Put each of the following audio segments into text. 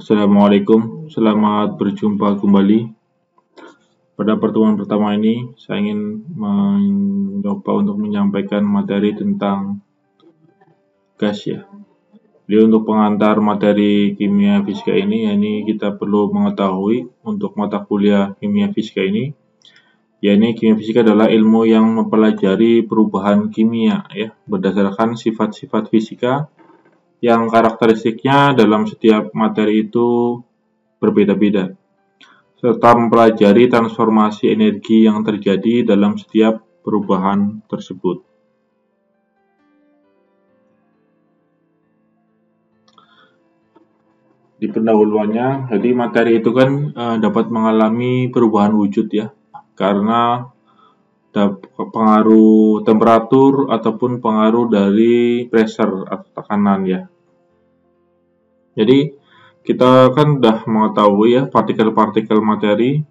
Assalamualaikum, selamat berjumpa kembali. Pada pertemuan pertama ini, saya ingin mencoba untuk menyampaikan materi tentang gas ya. Jadi untuk pengantar materi kimia fisika ini kita perlu mengetahui untuk mata kuliah kimia fisika ini, yakni kimia fisika adalah ilmu yang mempelajari perubahan kimia ya, berdasarkan sifat-sifat fisika yang karakteristiknya dalam setiap materi itu berbeda-beda, serta mempelajari transformasi energi yang terjadi dalam setiap perubahan tersebut. Di pendahuluannya, jadi materi itu kan dapat mengalami perubahan wujud ya, karena pengaruh temperatur ataupun pengaruh dari pressure atau tekanan ya. Jadi kita kan sudah mengetahui ya partikel-partikel materi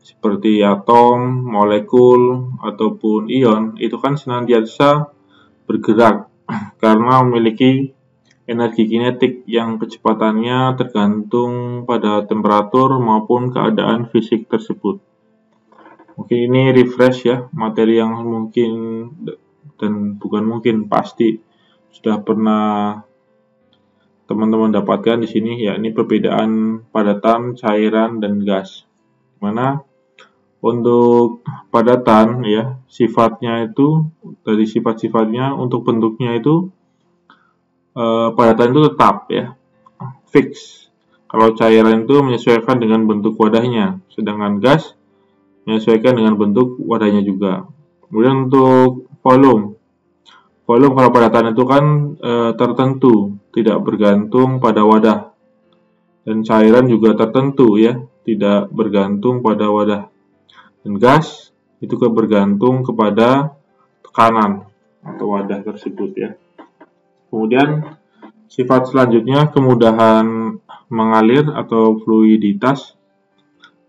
seperti atom, molekul ataupun ion itu kan senantiasa bergerak karena memiliki energi kinetik yang kecepatannya tergantung pada temperatur maupun keadaan fisik tersebut. Mungkin ini refresh ya, materi yang mungkin dan bukan mungkin pasti sudah pernah teman-teman dapatkan di sini, yakni perbedaan padatan, cairan, dan gas. Mana untuk padatan ya, sifatnya itu dari sifat-sifatnya untuk bentuknya itu padatan itu tetap ya, fix. Kalau cairan itu menyesuaikan dengan bentuk wadahnya, sedangkan gas menyesuaikan dengan bentuk wadahnya juga. Kemudian untuk volume kalau padatan itu kan tertentu, tidak bergantung pada wadah. Dan cairan juga tertentu ya, tidak bergantung pada wadah. Dan gas itu bergantung kepada tekanan atau wadah tersebut ya. Kemudian sifat selanjutnya kemudahan mengalir atau fluiditas.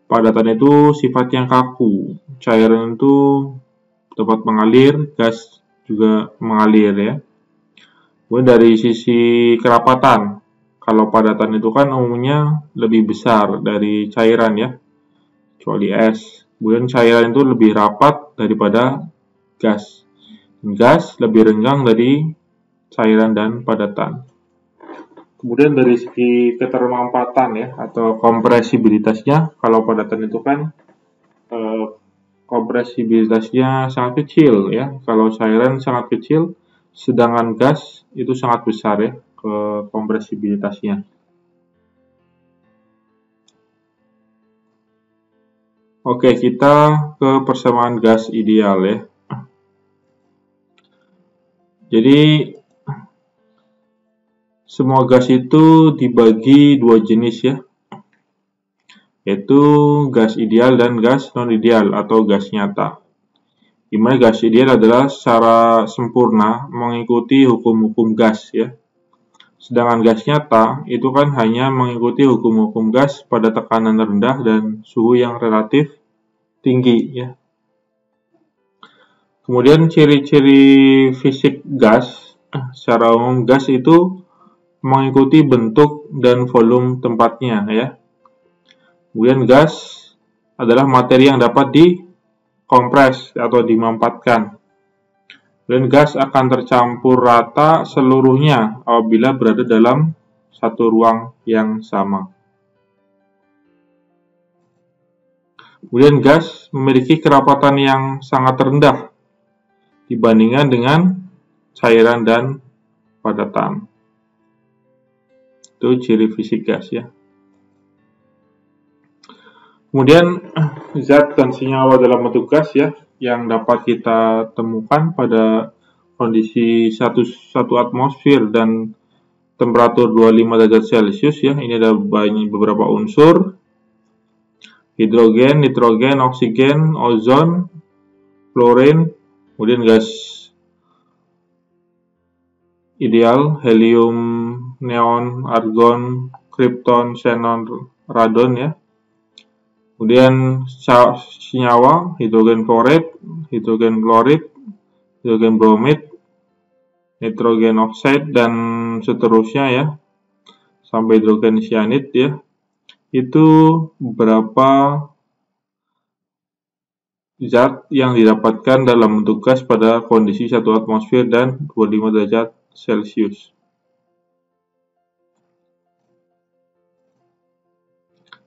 Padatan itu sifat yang kaku, cairan itu dapat mengalir, gas juga mengalir ya. Kemudian dari sisi kerapatan, kalau padatan itu kan umumnya lebih besar dari cairan ya, kecuali es. Kemudian cairan itu lebih rapat daripada gas. Gas lebih renggang dari cairan dan padatan. Kemudian dari segi ketermampatan ya atau kompresibilitasnya, kalau padatan itu kan kompresibilitasnya sangat kecil ya, kalau cairan sangat kecil, sedangkan gas itu sangat besar ya kompresibilitasnya. Oke, kita ke persamaan gas ideal ya. Jadi semua gas itu dibagi dua jenis ya, yaitu gas ideal dan gas non-ideal atau gas nyata. Dimana gas ideal adalah secara sempurna mengikuti hukum-hukum gas ya. Sedangkan gas nyata itu kan hanya mengikuti hukum-hukum gas pada tekanan rendah dan suhu yang relatif tinggi ya. Kemudian ciri-ciri fisik gas, secara umum gas itu mengikuti bentuk dan volume tempatnya ya. Kemudian gas adalah materi yang dapat dikompres atau dimampatkan. Dan gas akan tercampur rata seluruhnya apabila berada dalam satu ruang yang sama. Kemudian gas memiliki kerapatan yang sangat rendah dibandingkan dengan cairan dan padatan. Itu ciri fisik gas ya. Kemudian zat dan senyawa dalam bentuk gas ya, yang dapat kita temukan pada kondisi 1 atmosfer dan temperatur 25 derajat Celcius ya. Ini ada beberapa unsur: hidrogen, nitrogen, oksigen, ozon, fluorin. Kemudian gas ideal, helium, neon, argon, krypton, xenon, radon ya. Kemudian senyawa, hidrogen fluoride, hidrogen klorid, hidrogen bromid, nitrogen oxide, dan seterusnya ya, sampai hidrogen cyanide ya, itu beberapa zat yang didapatkan dalam bentuk gas pada kondisi 1 atmosfer dan 25 derajat Celcius.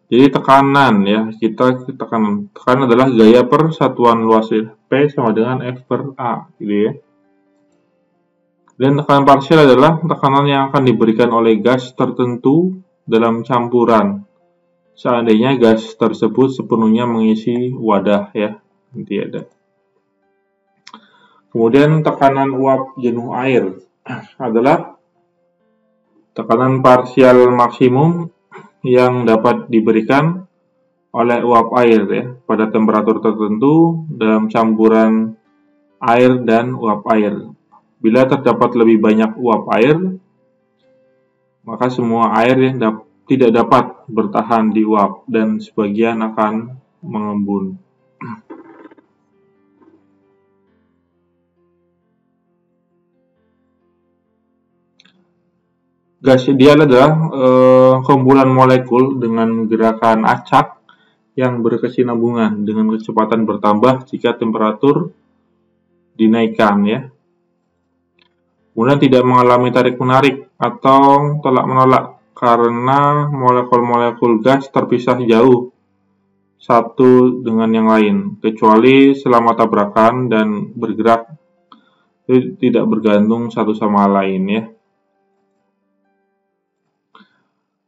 Jadi tekanan ya, tekanan adalah gaya per satuan luas ya. P sama dengan F per A gitu ya. Dan tekanan parsial adalah tekanan yang akan diberikan oleh gas tertentu dalam campuran. Seandainya gas tersebut sepenuhnya mengisi wadah ya. Nanti ada. Kemudian tekanan uap jenuh air adalah tekanan parsial maksimum yang dapat diberikan oleh uap air ya pada temperatur tertentu dalam campuran air dan uap air. Bila terdapat lebih banyak uap air, maka semua air yang tidak dapat bertahan di uap dan sebagian akan mengembun. Gas ideal adalah kumpulan molekul dengan gerakan acak yang berkesinambungan dengan kecepatan bertambah jika temperatur dinaikkan ya. Kemudian tidak mengalami tarik-menarik atau tolak-menolak karena molekul-molekul gas terpisah jauh satu dengan yang lain, kecuali selama tabrakan dan bergerak tidak bergantung satu sama lain ya.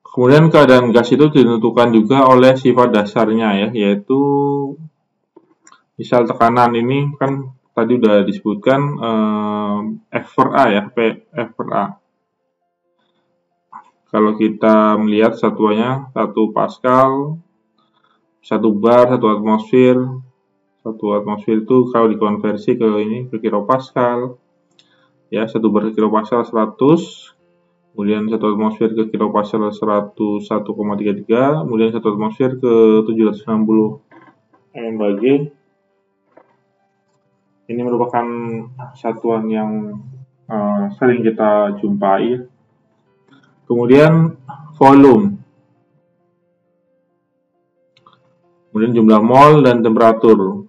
Kemudian keadaan gas itu ditentukan juga oleh sifat dasarnya ya, yaitu misal tekanan ini kan tadi udah disebutkan F per A ya, F per A. Kalau kita melihat satuannya 1 Pascal, 1 bar, 1 atmosfer. 1 atmosfer itu kalau dikonversi ke kilopascal ya, 1 bar ke kilopascal 100. Kemudian 1 atmosfer ke kilopascal 101,33, kemudian 1 atmosfer ke 760 mmBg. Ini merupakan satuan yang sering kita jumpai. Kemudian volume. Kemudian jumlah mol dan temperatur.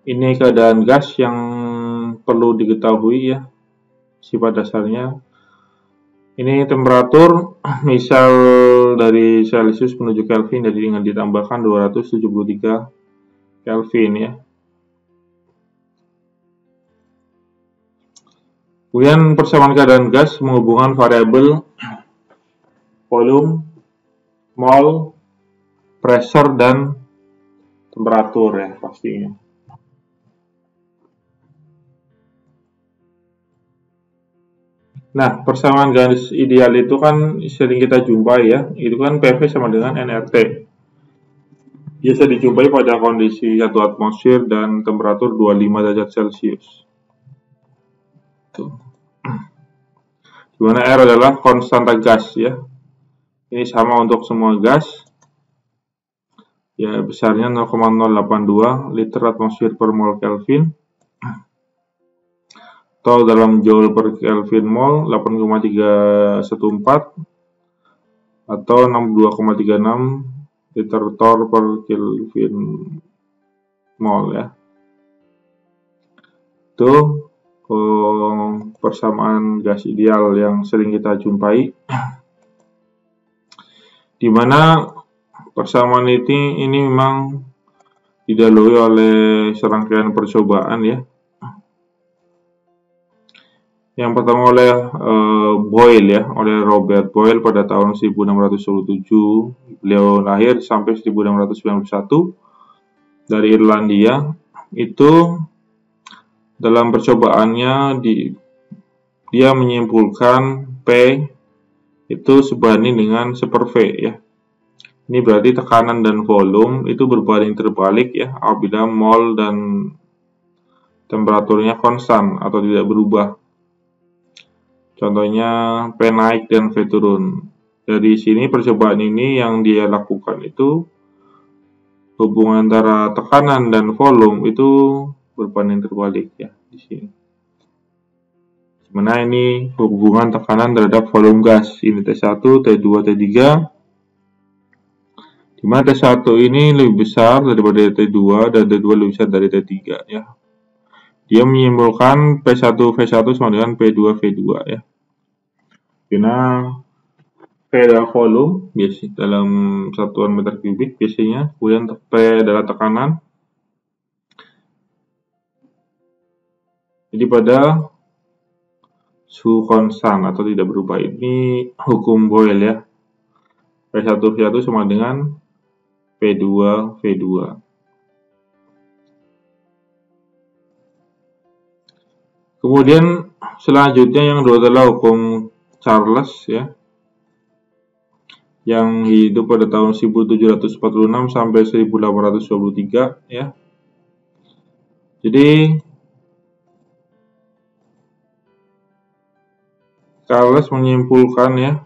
Ini keadaan gas yang perlu diketahui ya, sifat dasarnya. Ini temperatur misal dari Celcius menuju Kelvin, jadi dengan ditambahkan 273 Kelvin ya. Kemudian persamaan keadaan gas menghubungkan variabel volume, mol, pressure dan temperatur ya pastinya. Nah, persamaan gas ideal itu kan sering kita jumpai ya, itu kan PV sama dengan nRT. Biasa dijumpai pada kondisi 1 atmosfer dan temperatur 25 derajat Celcius. Tuh. Dimana R adalah konstanta gas ya. Ini sama untuk semua gas. Ya, besarnya 0,082 liter atmosfer per mol Kelvin. Atau dalam joule per Kelvin mol 8,314 atau 62,36 liter torr per Kelvin mol ya. Itu persamaan gas ideal yang sering kita jumpai, di mana persamaan ini memang didahului oleh serangkaian percobaan ya. Yang pertama oleh Boyle ya, oleh Robert Boyle pada tahun 1627. Beliau lahir sampai 1691 dari Irlandia. Itu dalam percobaannya dia menyimpulkan P itu sebanding dengan 1/V ya. Ini berarti tekanan dan volume itu berbanding terbalik ya apabila mol dan temperaturnya konstan atau tidak berubah. Contohnya P naik dan V turun. Dari sini percobaan ini yang dia lakukan itu hubungan antara tekanan dan volume itu berbanding terbalik ya di sini. Mana ini hubungan tekanan terhadap volume gas. Ini T1, T2, T3. Di mana T1 ini lebih besar daripada T2 dan T2 lebih besar dari T3 ya. Dia menyimpulkan P1 V1 sama dengan P2 V2 ya. Karena P adalah volume biasa dalam satuan meter kubik biasanya, kemudian P adalah tekanan. Jadi pada suhu konstan atau tidak berubah ini hukum Boyle ya. P1 V1 sama dengan P2 V2. Kemudian selanjutnya yang kedua adalah hukum Charles ya, yang hidup pada tahun 1746 sampai 1823 ya. Jadi Charles menyimpulkan ya,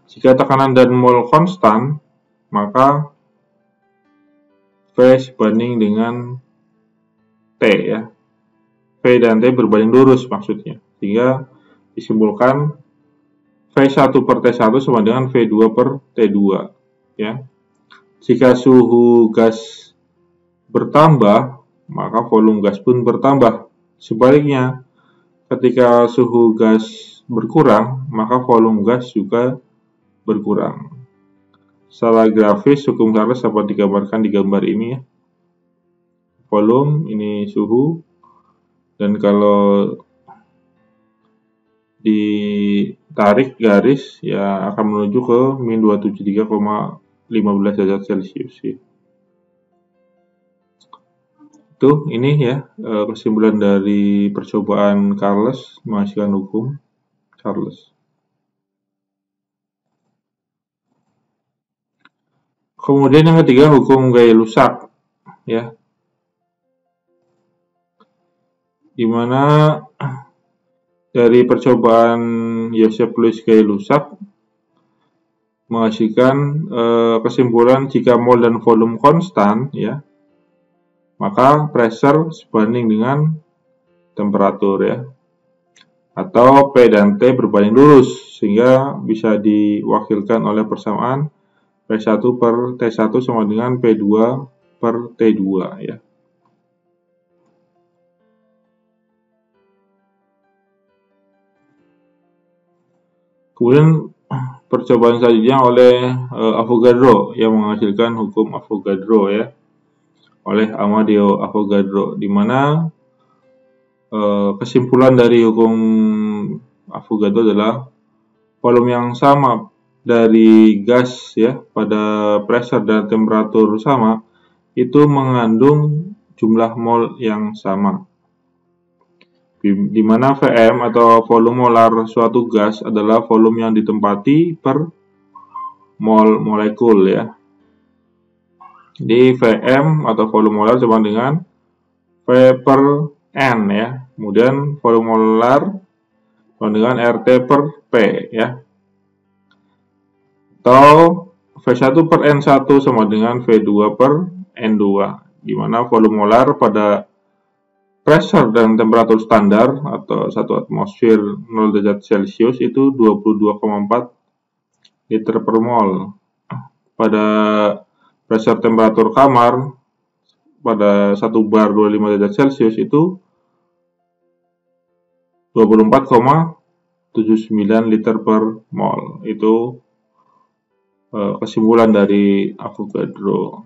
jika tekanan dan mol konstan, maka V sebanding dengan T ya. V dan T berbanding lurus maksudnya. Sehingga disimpulkan V1 per T1 sama dengan V2 per T2 ya. Jika suhu gas bertambah, maka volume gas pun bertambah. Sebaliknya, ketika suhu gas berkurang, maka volume gas juga berkurang. Secara grafis, hukum Charles dapat digambarkan di gambar ini ya. Volume, ini suhu, dan kalau ditarik garis ya akan menuju ke min 273,15 derajat Celcius ya. Itu ini ya kesimpulan dari percobaan Charles menghasilkan hukum Charles. Kemudian yang ketiga hukum Gay-Lussac ya, dimana dari percobaan Joseph Louis Gay-Lussac menghasilkan kesimpulan jika mol dan volume konstan ya, maka pressure sebanding dengan temperatur ya, atau P dan T berbanding lurus, sehingga bisa diwakilkan oleh persamaan P1 per T1 sama dengan P2 per T2 ya. Kemudian percobaan selanjutnya oleh Avogadro yang menghasilkan hukum Avogadro ya, oleh Amadeo Avogadro, di mana kesimpulan dari hukum Avogadro adalah volume yang sama dari gas ya pada pressure dan temperatur sama itu mengandung jumlah mol yang sama, di mana Vm atau volume molar suatu gas adalah volume yang ditempati per mol molekul ya. Jadi Vm atau volume molar sama dengan V per N ya. Kemudian volume molar sama dengan RT per P ya. Atau V1 per N1 sama dengan V2 per N2, di mana volume molar pada pressure dan temperatur standar atau 1 atmosfer 0 derajat Celcius itu 22,4 liter per mol. Pada pressure temperatur kamar pada 1 bar 25 derajat Celcius itu 24,79 liter per mol. Itu kesimpulan dari Avogadro.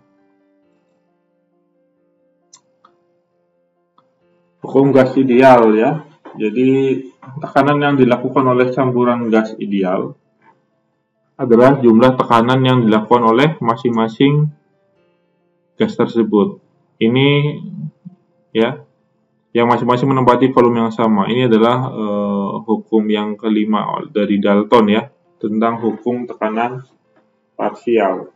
Hukum gas ideal ya. Jadi tekanan yang dilakukan oleh campuran gas ideal adalah jumlah tekanan yang dilakukan oleh masing-masing gas tersebut. Ini ya, yang masing-masing menempati volume yang sama. Ini adalah hukum yang kelima dari Dalton ya, tentang hukum tekanan parsial.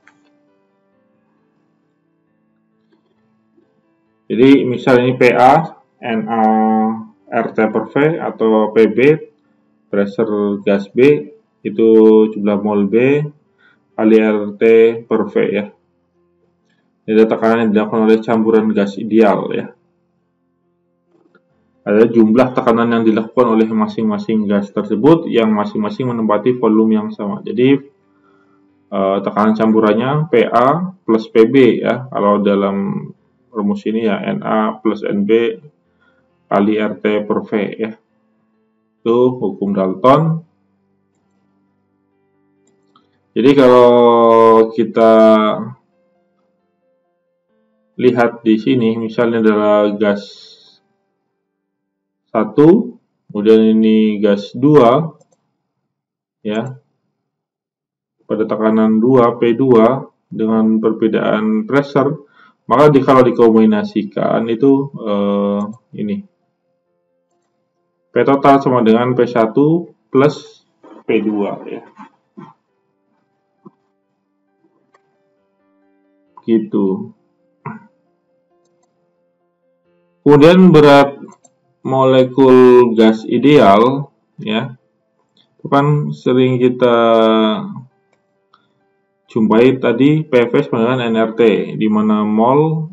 Jadi misal ini PA, NA, RT per V atau PB, pressure gas B, itu jumlah mol B kali RT per V ya. Ini adalah tekanan yang dilakukan oleh campuran gas ideal ya. ada jumlah tekanan yang dilakukan oleh masing-masing gas tersebut yang masing-masing menempati volume yang sama. Jadi tekanan campurannya PA plus PB ya. Kalau dalam rumus ini ya Na plus Nb kali RT per V ya. Itu hukum Dalton. Jadi kalau kita lihat di sini misalnya adalah gas 1, kemudian ini gas 2 ya. Pada tekanan 2 P2 dengan perbedaan pressure, maka kalau dikombinasikan itu ini P total sama dengan P1 plus P2 ya. Gitu. Kemudian berat molekul gas ideal ya. Itu kan sering kita jumpai tadi PV sama dengan nRT, di mana mol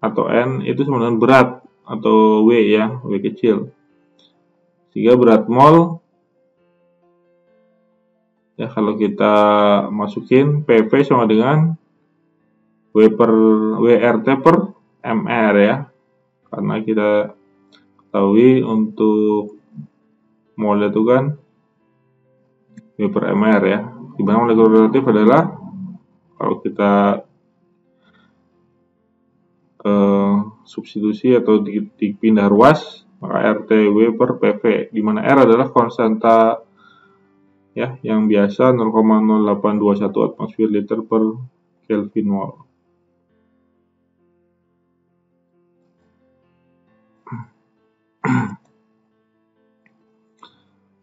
atau N itu sama dengan berat atau W ya, W kecil. Sehingga berat mol ya kalau kita masukin PV sama dengan WRT per MR ya. Karena kita ketahui untuk mol itu kan W per MR ya. Di mana molekul relatif adalah kalau kita substitusi atau dipindah ruas, maka RTW per PV, di mana R adalah konstanta ya yang biasa 0,0821 atmosfer liter per Kelvin mol.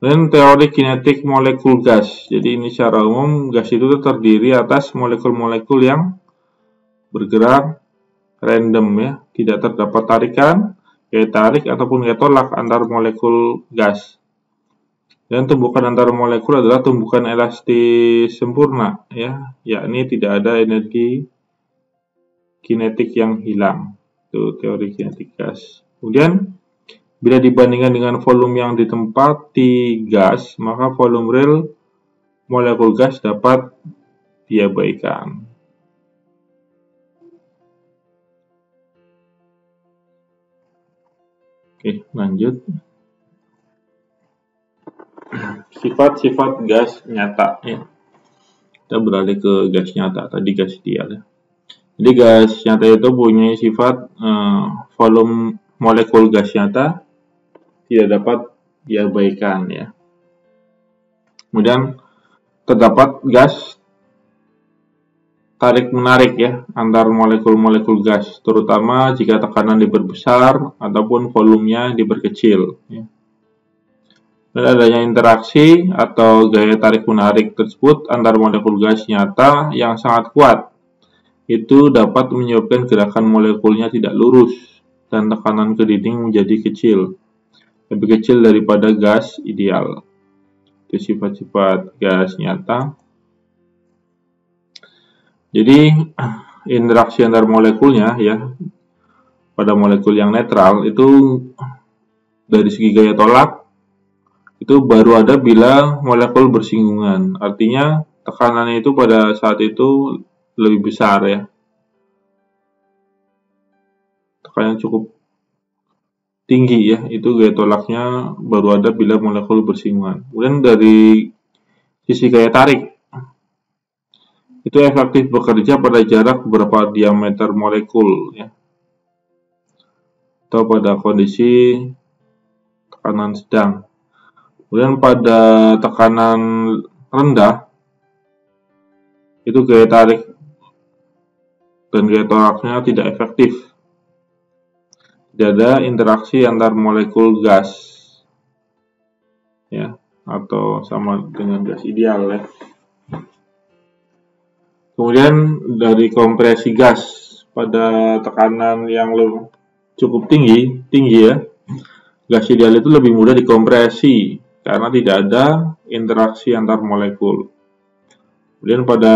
Dan teori kinetik molekul gas. Jadi ini secara umum gas itu terdiri atas molekul-molekul yang bergerak random ya, tidak terdapat tarikan, gaya tarik ataupun gaya tolak antar molekul gas. Dan tumbukan antar molekul adalah tumbukan elastis sempurna ya, yakni tidak ada energi kinetik yang hilang. Itu teori kinetik gas. Kemudian bila dibandingkan dengan volume yang ditempati gas, maka volume real molekul gas dapat diabaikan. Oke, lanjut. Sifat-sifat gas nyata ya. Kita beralih ke gas nyata, tadi gas ideal ya. Jadi gas nyata itu punya sifat volume molekul gas nyata tidak dapat diabaikan ya. Kemudian terdapat gas tarik-menarik ya antar molekul-molekul gas, terutama jika tekanan diperbesar ataupun volumenya diperkecil ya. Dan adanya interaksi atau gaya tarik-menarik tersebut antar molekul gas nyata yang sangat kuat itu dapat menyebabkan gerakan molekulnya tidak lurus dan tekanan ke dinding menjadi kecil, lebih kecil daripada gas ideal. Itu sifat-sifat gas nyata. Jadi interaksi antar molekulnya ya pada molekul yang netral itu dari segi gaya tolak itu baru ada bila molekul bersinggungan. Artinya tekanannya itu pada saat itu lebih besar ya. Tekanannya cukup tinggi ya, itu gaya tolaknya baru ada bila molekul bersinggungan. Kemudian dari sisi gaya tarik, itu efektif bekerja pada jarak beberapa diameter molekul ya, atau pada kondisi tekanan sedang. Kemudian pada tekanan rendah, itu gaya tarik dan gaya tolaknya tidak efektif. Tidak ada interaksi antar molekul gas ya, atau sama dengan gas ideal ya. Kemudian dari kompresi gas pada tekanan yang cukup tinggi ya, gas ideal itu lebih mudah dikompresi karena tidak ada interaksi antar molekul. Kemudian pada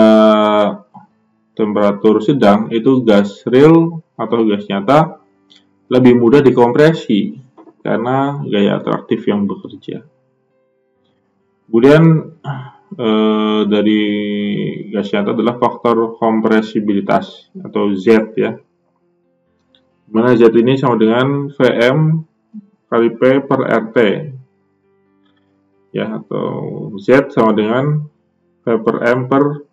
temperatur sedang itu gas real atau gas nyata lebih mudah dikompresi karena gaya atraktif yang bekerja. Kemudian dari gas nyata adalah faktor kompresibilitas atau Z ya. Dimana Z ini sama dengan Vm kali P per RT ya, atau Z sama dengan V per M per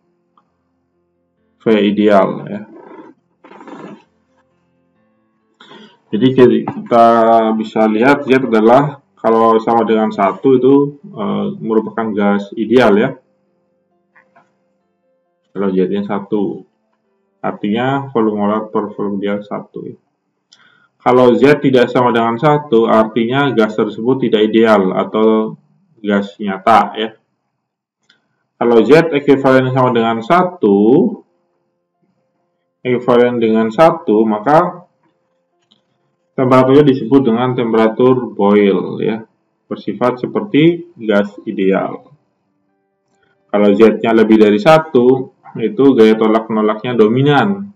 V ideal ya. Jadi kita bisa lihat Z adalah kalau sama dengan 1 itu merupakan gas ideal ya. Kalau Z-nya 1, artinya volume molar per volume ideal 1 ya. Kalau Z tidak sama dengan 1, artinya gas tersebut tidak ideal atau gas nyata ya. Kalau Z ekuivalen sama dengan 1, maka temperaturnya disebut dengan temperatur Boyle ya, bersifat seperti gas ideal. Kalau Z-nya lebih dari 1, itu gaya tolak-menolaknya dominan,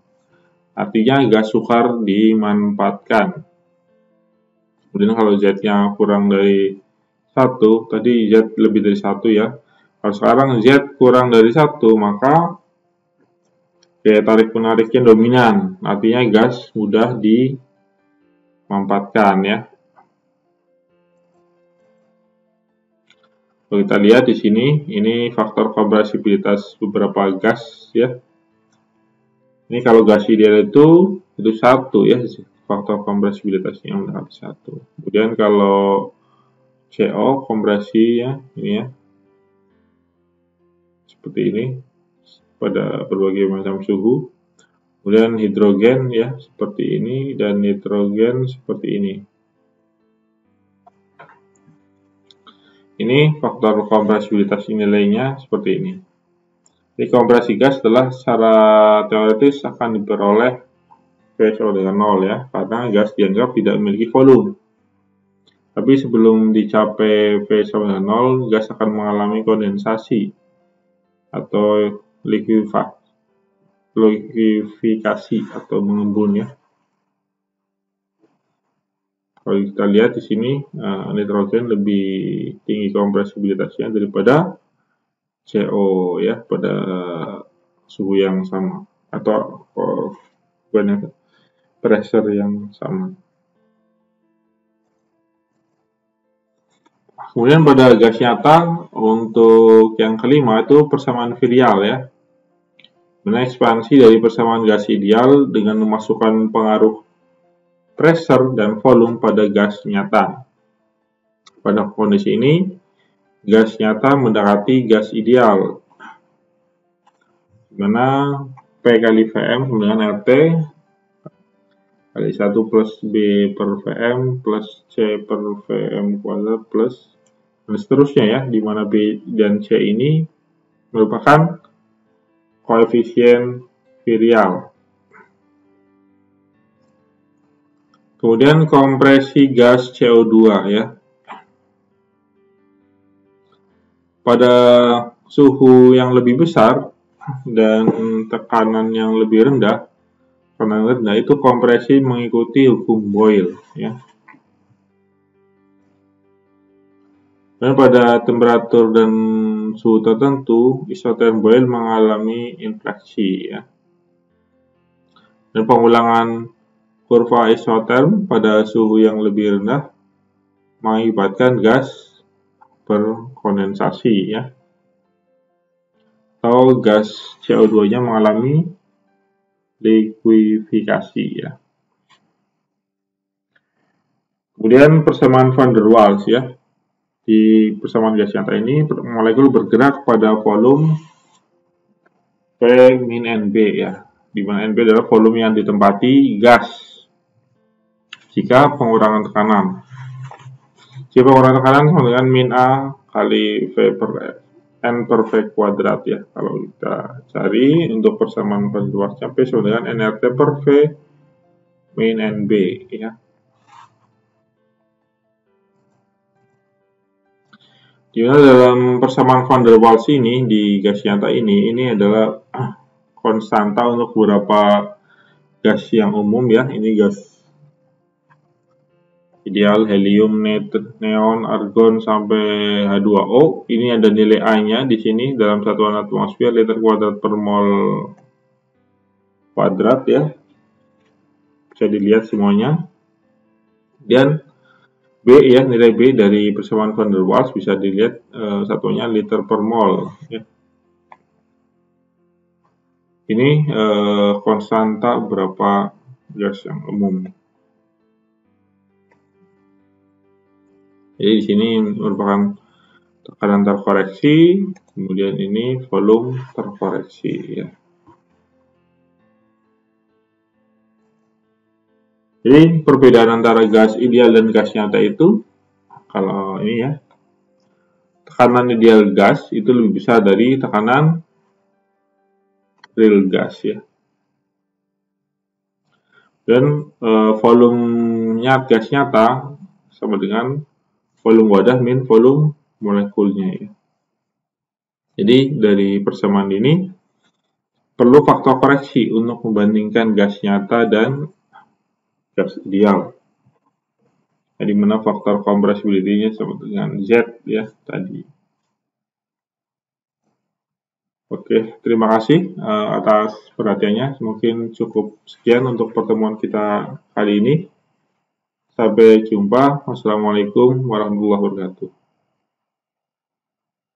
artinya gas sukar dimanfaatkan. Kemudian kalau Z-nya kurang dari 1, tadi Z lebih dari 1 ya. Kalau sekarang Z kurang dari 1, maka gaya tarik-menariknya dominan, artinya gas mudah dimanfaatkan ya. Kalau kita lihat di sini, ini faktor kompresibilitas beberapa gas ya. Ini kalau gas ideal itu 1 ya, faktor kompresibilitasnya mendekati 1. Kemudian kalau CO kompresi ya, ini ya, seperti ini pada berbagai macam suhu. Kemudian hidrogen ya seperti ini, dan nitrogen seperti ini. Ini faktor kompresibilitas nilainya seperti ini. Jadi kompresi gas adalah secara teoritis akan diperoleh V sama dengan 0 ya, karena gas dianggap tidak memiliki volume. Tapi sebelum dicapai V sama dengan 0, gas akan mengalami kondensasi atau likuifikasi atau mengembun ya. Kalau kita lihat di sini, nitrogen lebih tinggi kompresibilitasnya daripada CO ya pada suhu yang sama atau pressure yang sama. Kemudian pada gas nyata untuk yang kelima itu persamaan virial ya. Mana ekspansi dari persamaan gas ideal dengan memasukkan pengaruh pressure dan volume pada gas nyata. Pada kondisi ini, gas nyata mendekati gas ideal, dimana P kali Vm sama dengan RT kali 1 plus B per Vm plus C per Vm kuadrat plus dan seterusnya ya, dimana B dan C ini merupakan koefisien virial. Kemudian kompresi gas CO2 ya. Pada suhu yang lebih besar dan tekanan yang lebih rendah, itu kompresi mengikuti hukum Boyle ya. Dan pada temperatur dan suhu tertentu, isoterm Boyle mengalami infleksi ya. Dan pengulangan kurva isoterm pada suhu yang lebih rendah mengakibatkan gas berkondensasi ya, atau gas CO2-nya mengalami likuifikasi ya. Kemudian persamaan van der Waals ya. Di persamaan gas nyata ini molekul bergerak pada volume P min NB ya, di mana NB adalah volume yang ditempati gas jika pengurangan tekanan. Jika pengurangan tekanan sama dengan min A kali V per N per V kuadrat ya. Kalau kita cari untuk persamaan van der Waals-nya P sama dengan nRT per V min NB ya. Dimana dalam persamaan van der Waals ini di gas nyata ini adalah konstanta untuk beberapa gas yang umum ya. Ini gas ideal, helium, neon, argon sampai H2O. Ini ada nilai A-nya di sini dalam satuan atmosfer liter kuadrat per mol kuadrat ya. Bisa dilihat semuanya. Dan B ya, nilai B dari persamaan van der Waals bisa dilihat satunya liter per mol ya. Ini konstanta berapa gas yang umum. Jadi di sini merupakan tekanan terkoreksi, kemudian ini volume terkoreksi ya. Jadi perbedaan antara gas ideal dan gas nyata itu, kalau ini ya, tekanan ideal gas itu lebih besar dari tekanan real gas ya. Dan volumenya gas nyata sama dengan volume wadah min volume molekulnya ya. Jadi dari persamaan ini perlu faktor koreksi untuk membandingkan gas nyata dan gas ideal. Di mana faktor compressibility-nya sama dengan Z ya tadi. Oke, terima kasih atas perhatiannya. Mungkin cukup sekian untuk pertemuan kita kali ini. Sampai jumpa. Wassalamualaikum warahmatullahi wabarakatuh.